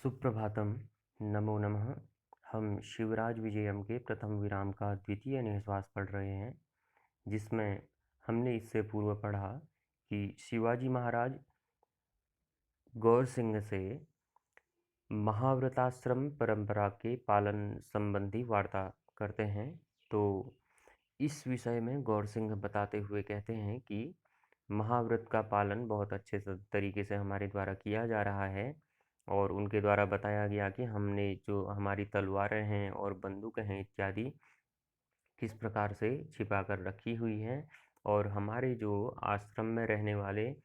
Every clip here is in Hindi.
सुप्रभातम। नमो नमः। हम शिवराज विजयम के प्रथम विराम का द्वितीय निःश्वास पढ़ रहे हैं, जिसमें हमने इससे पूर्व पढ़ा कि शिवाजी महाराज गौर सिंह से महाव्रताश्रम परंपरा के पालन संबंधी वार्ता करते हैं। तो इस विषय में गौर सिंह बताते हुए कहते हैं कि महाव्रत का पालन बहुत अच्छे तरीके से हमारे द्वारा किया जा रहा है और उनके द्वारा बताया गया कि हमने जो हमारी तलवारें हैं और बंदूकें हैं इत्यादि किस प्रकार से छिपा कर रखी हुई हैं, और हमारे जो आश्रम में रहने वाले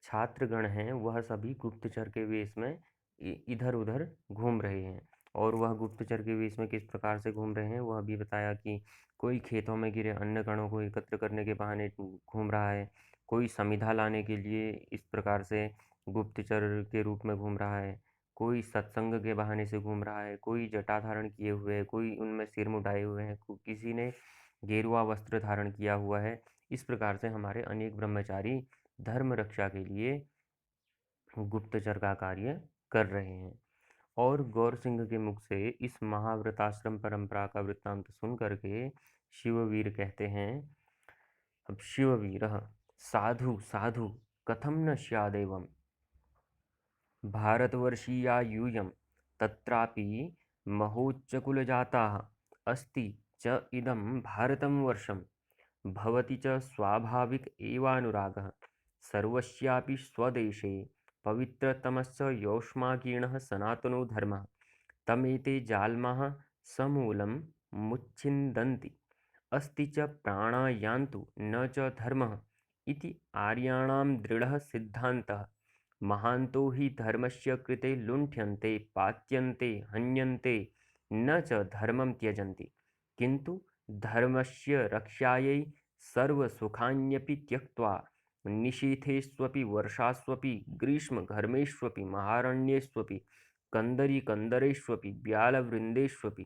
छात्रगण हैं वह सभी गुप्तचर के वेश में इधर उधर घूम रहे हैं। और वह गुप्तचर के वेश में किस प्रकार से घूम रहे हैं वह भी बताया कि कोई खेतों में गिरे अन्न कणों को एकत्र करने के बहाने घूम रहा है, कोई समिधा लाने के लिए इस प्रकार से गुप्तचर के रूप में घूम रहा है, कोई सत्संग के बहाने से घूम रहा है, कोई जटा धारण किए हुए है, कोई उनमें सिर मुंडाए हुए हैं, किसी ने गेरुआ वस्त्र धारण किया हुआ है। इस प्रकार से हमारे अनेक ब्रह्मचारी धर्म रक्षा के लिए गुप्तचर का कार्य कर रहे हैं। और गौर सिंह के मुख से इस महाव्रताश्रम परंपरा का वृत्तांत सुन करके शिववीर कहते हैं, अब शिववीरः साधु साधु कथम न स्यादेवं भारतवर्षीया यूयं तत्रापि महोच्चकुलजाताः अस्ति च इदं भारतं वर्षं भवति च स्वाभाविक एवानुरागः सर्वस्यापि स्वदेशे पवित्रतमस्य योष्माकीर्णः सनातनो धर्मः तमेते जाल्माः समूलं मुच्छिन्दन्ति अस्ति च प्राणा यान्तु न च धर्मः इति आर्याणां दृढः सिद्धान्तः महान्तो हि धर्मस्य कृते लुण्ठ्यन्ते पात्यन्ते हन्यन्ते न च धर्मं त्यजन्ति किन्तु धर्मस्य रक्षायै सर्वसुखान्यपि त्यक्त्वा निशीथेष्वपि वर्षास्वपि ग्रीष्मघर्मेष्वपि महारण्येष्वपि कन्दरीकन्दरेष्वपि ब्यालवृन्देष्वपि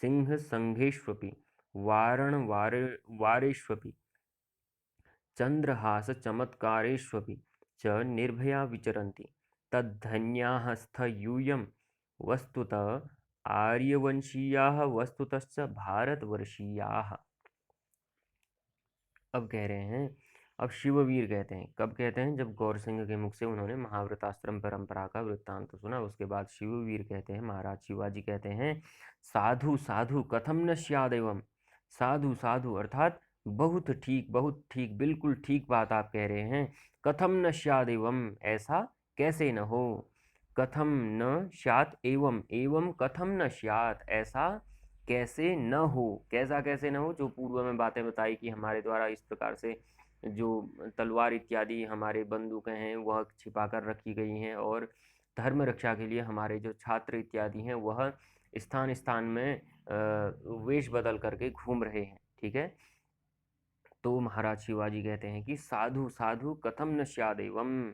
सिंहसङ्घेष्वपि वारेष्वपि चन्द्रहासचमत्कारेष्वपि च निर्भया विचरन्ति तद्धन्याः स्थ यूयं वस्तुतः आर्यवंशीयाः वस्तुतश्च भारतवर्षीयाः। अब कह रहे हैं, अब शिववीर कहते हैं, कब कहते हैं, जब गौर सिंह के मुख से उन्होंने महाव्रताश्रम परंपरा का वृत्तांत सुना। उसके बाद शिववीर कहते हैं, महाराज शिवाजी कहते हैं, साधु साधु कथम न स्यादेवम, साधु साधु अर्थात बहुत ठीक बिल्कुल ठीक बात आप कह रहे हैं। कथम न स्यादेवम ऐसा कैसे न हो, कथम न स्यात् एवं एवं कथम न स्यात् ऐसा कैसे न हो, कैसा कैसे न हो, जो पूर्व में बातें बताई कि हमारे द्वारा इस प्रकार से जो तलवार इत्यादि हमारे बंदूकें हैं वह छिपा कर रखी गई हैं, और धर्म रक्षा के लिए हमारे जो छात्र इत्यादि हैं वह स्थान स्थान में वेश बदल करके घूम रहे हैं। ठीक है, तो महाराज शिवाजी कहते हैं कि साधु साधु कथम न स्यादेवम,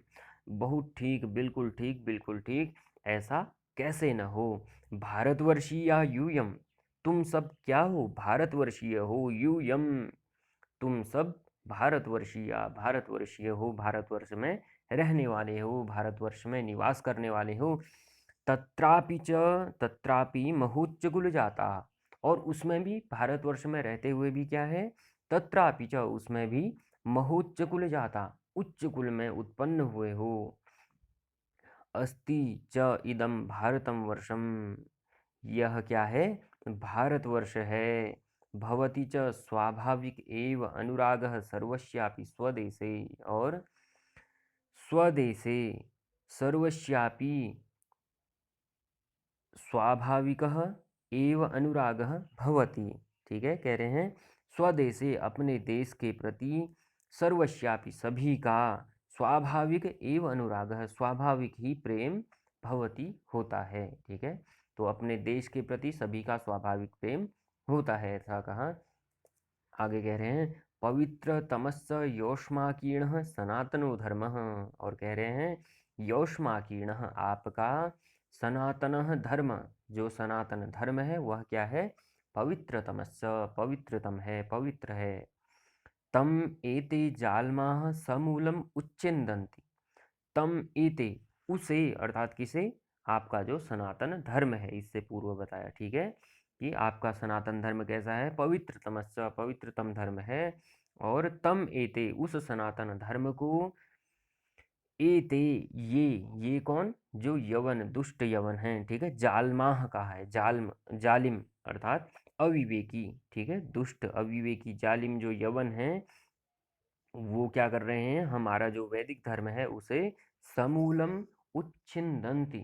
बहुत ठीक बिल्कुल ठीक ऐसा कैसे न हो। भारतवर्षीय यूयम, तुम सब क्या हो, भारतवर्षीय हो, यूयम तुम सब भारतवर्षीय हो, भारतवर्ष में रहने वाले हो, भारतवर्ष में निवास करने वाले हो। तत्रापि महोच्चकुल जाता, और उसमें भी भारतवर्ष में रहते हुए भी क्या है, तत्रापि च उसमें भी महोच्चकुल जाता उच्च कुल में उत्पन्न हुए हो। अस्ति च इदम भारतम वर्षम, यह क्या है, भारतवर्ष है। भवति च स्वाभाविक एव अनुरागः सर्वस्यापि स्वदेशे, और स्वदेशे सर्वस्यापि स्वाभाविकः एव अनुरागः भवति। ठीक है, कह रहे हैं स्वदेशे अपने देश के प्रति सर्वस्यापि सभी का स्वाभाविक एव अनुरागः स्वाभाविक ही प्रेम भवति होता है। ठीक है, तो अपने देश के प्रति सभी का स्वाभाविक प्रेम होता है, ऐसा कहा। आगे कह रहे हैं पवित्र तमस्य योष्माकीर्णः सनातनो धर्मः, और कह रहे हैं योष्माकीर्णः आपका सनातन धर्म, जो सनातन धर्म है वह क्या है, पवित्रतमस्य पवित्रतम है, पवित्र है। तम एते जाल्माः समूलम उच्छिन्दन्ति, तम एते उसे अर्थात किसे, आपका जो सनातन धर्म है, इससे पूर्व बताया, ठीक है, कि आपका सनातन धर्म कैसा है, पवित्रतमश्च, पवित्रतम धर्म है। और तम एते, उस सनातन धर्म को, एते, ये कौन, जो यवन, दुष्ट यवन हैं, ठीक है, जालमाह कहा है, जालिम अर्थात अविवेकी, ठीक है, दुष्ट अविवेकी जालिम जो यवन हैं, वो क्या कर रहे हैं, हमारा जो वैदिक धर्म है उसे समूलम उच्छिन्दन्ति,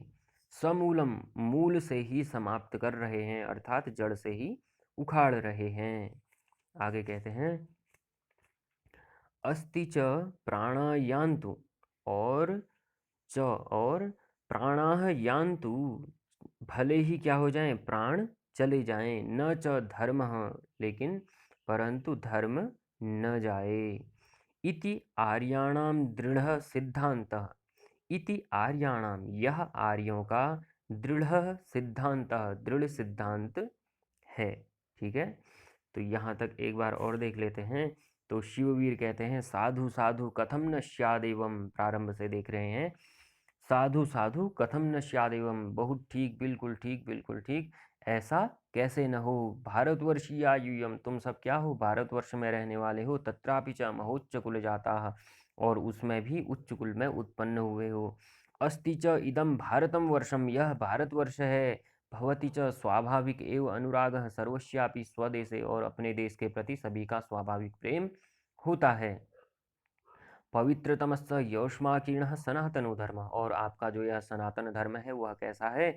समूलम, मूल से ही समाप्त कर रहे हैं, अर्थात जड़ से ही उखाड़ रहे हैं। आगे कहते हैं, अस्ति च प्राणायान्तु, और च, और प्राणाः यान्तु, भले ही क्या हो जाएं, प्राण चले जाएं, न च धर्मः, लेकिन परंतु धर्म न जाए। इति आर्याणाम दृढ़ सिद्धांतः, इति आर्याणाम, यह आर्यों का दृढ़ सिद्धांतः, दृढ़ सिद्धांत है, ठीक है। तो यहाँ तक एक बार और देख लेते हैं। तो शिववीर कहते हैं, साधु साधु कथम न स्यादेवम, प्रारंभ से देख रहे हैं, साधु साधु कथम न स्यादेवम, बहुत ठीक, बिल्कुल ठीक, बिल्कुल ठीक, ऐसा कैसे न हो। भारतवर्षीया यूयम, तुम सब क्या हो, भारतवर्ष में रहने वाले हो। तत्रापि च महोच्च कुल जाता, और उसमें भी उच्च कुल में उत्पन्न हुए हो। अस्ति च इदम भारतम वर्षम, यह भारतवर्ष है। भवति च स्वाभाविक एव अनुरागः सर्वस्यापि स्वदेशे, और अपने देश के प्रति सभी का स्वाभाविक प्रेम होता है। पवित्रतमश्च यौष्माकीर्णः सनातनो धर्म, और आपका जो यह सनातन धर्म है वह कैसा है,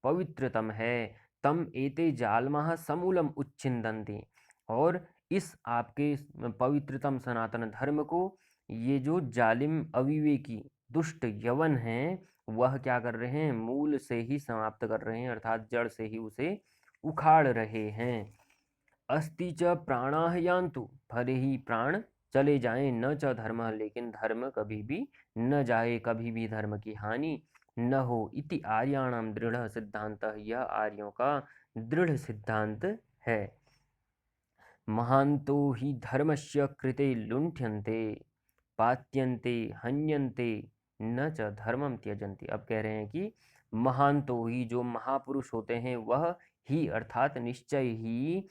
पवित्रतम है। तम एते जालमाः समूलम उच्छिन्दन्ति, और इस आपके पवित्रतम सनातन धर्म को ये जो जालिम अविवेकी दुष्ट यवन हैं, वह क्या कर रहे हैं, मूल से ही समाप्त कर रहे हैं, अर्थात जड़ से ही उसे उखाड़ रहे हैं। अस्ति च प्राणाः यान्तु, भले ही प्राण चले जाएं, न च धर्म, लेकिन धर्म कभी भी न जाए, कभी भी धर्म की हानि न हो। इति आर्याणाम दृढ़ सिद्धांतः, यह आर्यों का दृढ़ सिद्धांत है। महान्तो हि धर्मस्य कृते लुण्ठ्यन्ते, पात्यन्ते, हन्यन्ते, न च धर्मम त्यजन्ति। अब कह रहे हैं कि महान्तो ही, जो महापुरुष होते हैं, वह ही अर्थात निश्चय ही,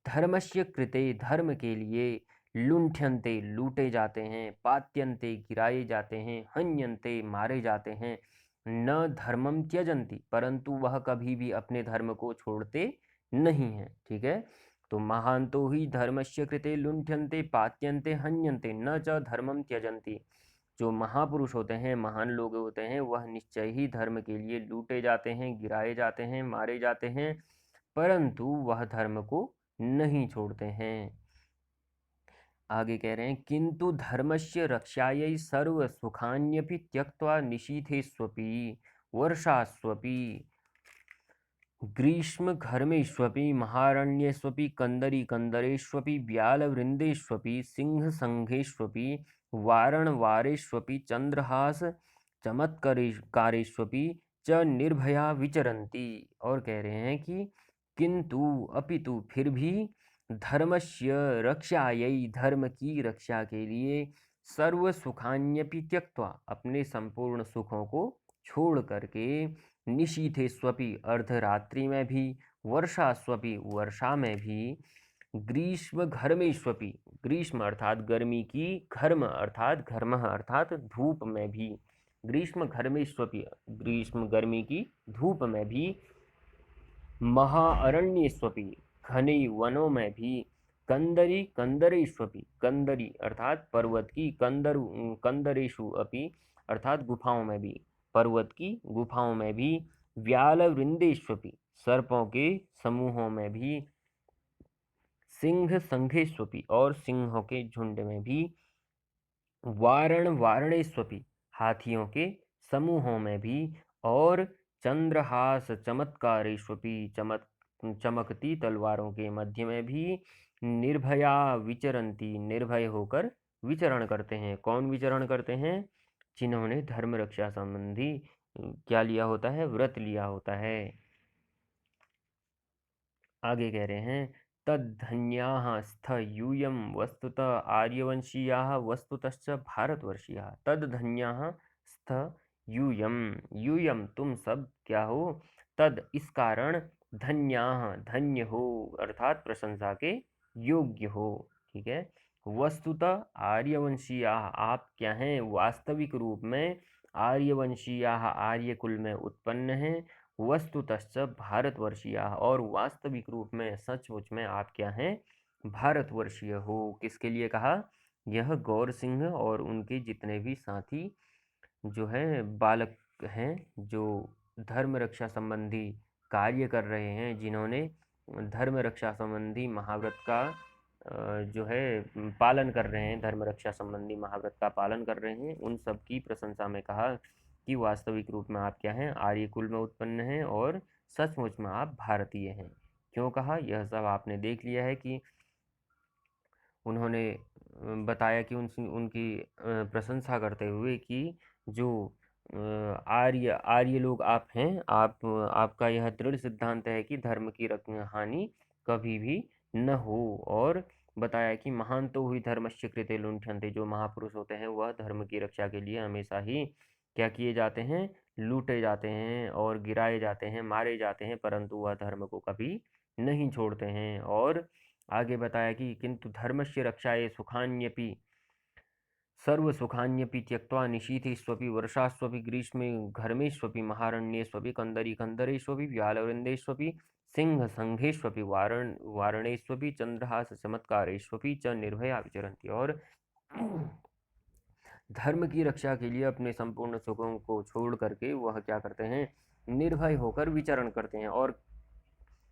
धर्मस्य कृते, धर्म के लिए, लुण्ठ्यन्ते, लूटे जाते हैं, पात्यन्ते, गिराए जाते हैं, हन्यन्ते, मारे जाते हैं, न धर्मम त्यजन्ति, परंतु वह कभी भी अपने धर्म को छोड़ते नहीं हैं, ठीक है। तो महान्तो ही धर्मस्य कृते लुण्ठ्यन्ते, पात्यन्ते, हन्यन्ते, न च धर्मम त्यजन्ति। जो महापुरुष होते हैं, महान लोग होते हैं, वह निश्चय ही धर्म के लिए लूटे जाते हैं, गिराए जाते हैं, मारे जाते हैं, परंतु वह धर्म को नहीं छोड़ते हैं। आगे कह रहे हैं, किंतु धर्मस्य रक्षायै सर्व सुखान्यपि त्यक्त्वा निशीथेष्वपि, वर्षास्वपि, ग्रीष्मघर्मेष्वपि, महारण्येष्वपि, कंदरीकंदरेष्वपि, व्यालवृन्देष्वपि, सिंहसंघेष्वपि, वारणवारेष्वपि, चंद्रहास चमत्कारेष्वपि च निर्भया विचरन्ति। और कह रहे हैं कि किंतु, अपितु, फिर भी, धर्मस्य रक्षायै, धर्म की रक्षा के लिए, सर्व सुखान्यपि त्यक्त्वा, अपने संपूर्ण सुखों को छोड़ करके, निशीथेष्वपि, अर्धरात्रि में भी, वर्षास्वपि, वर्षा में भी, ग्रीष्म घर्मेष्वपि, ग्रीष्म अर्थात गर्मी की, घर्म अर्थात घर्मः अर्थात धूप में भी, ग्रीष्म घर्मेष्वपि, ग्रीष्म गर्मी की धूप में भी, महाअरण्येष्वपि, घने वनों में भी, कंदरी कंदरेष्वपि, कंदरी अर्थात पर्वत की, कंदरेषु अपि अर्थात गुफाओं में भी, पर्वत की गुफाओं में भी, व्यालवृन्देष्वपि, सर्पों के समूहों में भी, सिंह संघेष्वपि, और सिंहों के झुंड में भी, वारणेष्वपि, हाथियों के समूहों में भी, और चंद्रहास चमत्कारेष्वपि, चमकती तलवारों के मध्य में भी, निर्भया विचरन्ति, निर्भय होकर विचरण करते हैं। कौन विचरण करते हैं, जिन्होंने धर्म रक्षा संबंधी क्या लिया होता है, व्रत लिया होता है। आगे कह रहे हैं, तद्धन्याः स्थ यूयं वस्तुतः आर्यवंशीयाः वस्तुतश्च भारतवर्षीयाः। तद्धन्याः स्थ, यूयम, यूयम तुम सब क्या हो, तद इस कारण, धन्याः धन्य हो, अर्थात प्रशंसा के योग्य हो। ठीक है। वस्तुतः आर्यवंशीयाः आप क्या हैं, वास्तविक रूप में आर्यवंशीयाः आर्य कुल में उत्पन्न हैं। वस्तुतश्च भारतवर्षीयाः और वास्तविक रूप में सचमुच में आप क्या हैं, भारतवर्षीय हो। किसके लिए कहा, यह गौर सिंह और उनके जितने भी साथी जो है बालक हैं, जो धर्म रक्षा संबंधी कार्य कर रहे हैं, जिन्होंने धर्म रक्षा संबंधी महाव्रत का जो है पालन कर रहे हैं, धर्म रक्षा संबंधी महाव्रत का पालन कर रहे हैं, उन सब की प्रशंसा में कहा कि वास्तविक रूप में आप क्या हैं, आर्य कुल में उत्पन्न हैं और सचमुच में आप भारतीय हैं। क्यों कहा, यह सब आपने देख लिया है कि उन्होंने बताया कि उनकी प्रशंसा करते हुए कि जो आर्य आर्य लोग आप हैं, आपका यह दृढ़ सिद्धांत है कि धर्म की हानि कभी भी न हो। और बताया कि महान तो हुई धर्मस्य कृते लुण्ठन्ते, जो महापुरुष होते हैं वह धर्म की रक्षा के लिए हमेशा ही क्या किए जाते हैं, लूटे जाते हैं और गिराए जाते हैं, मारे जाते हैं, परंतु वह धर्म को कभी नहीं छोड़ते हैं। और आगे बताया कि किंतु धर्मस्य रक्षायै सुखान्यपि सर्वसुखान्यपि त्यक्त्वा निशीथेष्वपि वर्षास्वपि ग्रीष्मे घर्मेष्वपि महारण्येष्वपि कंदरीकंदरेष्वपि व्यालवृन्देष्वपि सिंहसंघेष्वपि वारणेष्वपि चंद्रहास चमत्कारेष्वपि च निर्भया विचरन्ति। और धर्म की रक्षा के लिए अपने संपूर्ण सुखों को छोड़ करके वह क्या करते हैं, निर्भय होकर विचरण करते हैं। और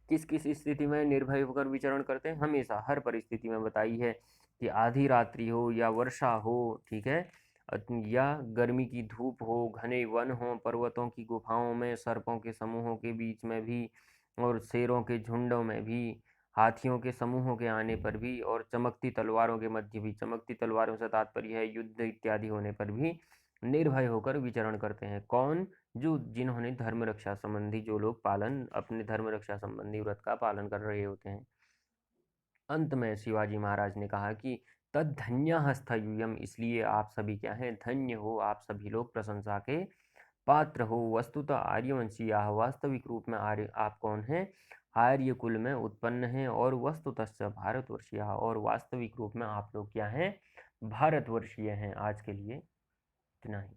किस किस स्थिति में निर्भय होकर विचरण करते हैं, हमेशा हर परिस्थिति में बताई है कि आधी रात्रि हो या वर्षा हो, ठीक है, या गर्मी की धूप हो, घने वन हो, पर्वतों की गुफाओं में, सर्पों के समूहों के बीच में भी, और शेरों के झुंडों में भी, हाथियों के समूहों के आने पर भी, और चमकती तलवारों के मध्य भी, चमकती तलवारों से तात्पर्य है युद्ध इत्यादि होने पर भी निर्भय होकर विचरण करते हैं। कौन, जो जिन्होंने धर्म रक्षा संबंधी, जो लोग पालन अपने धर्म रक्षा संबंधी व्रत का पालन कर रहे होते हैं। अंत में शिवाजी महाराज ने कहा कि तद धन्य स्थयूयम, इसलिए आप सभी क्या हैं, धन्य हो, आप सभी लोग प्रशंसा के पात्र हो। वस्तुतः आर्यवंशीयाः, वास्तविक रूप में आर्य आप कौन हैं, आर्य कुल में उत्पन्न हैं। और वस्तुतश्च भारतवर्षीयाः, और वास्तविक रूप में आप लोग क्या हैं, भारतवर्षीय हैं। आज के लिए इतना ही।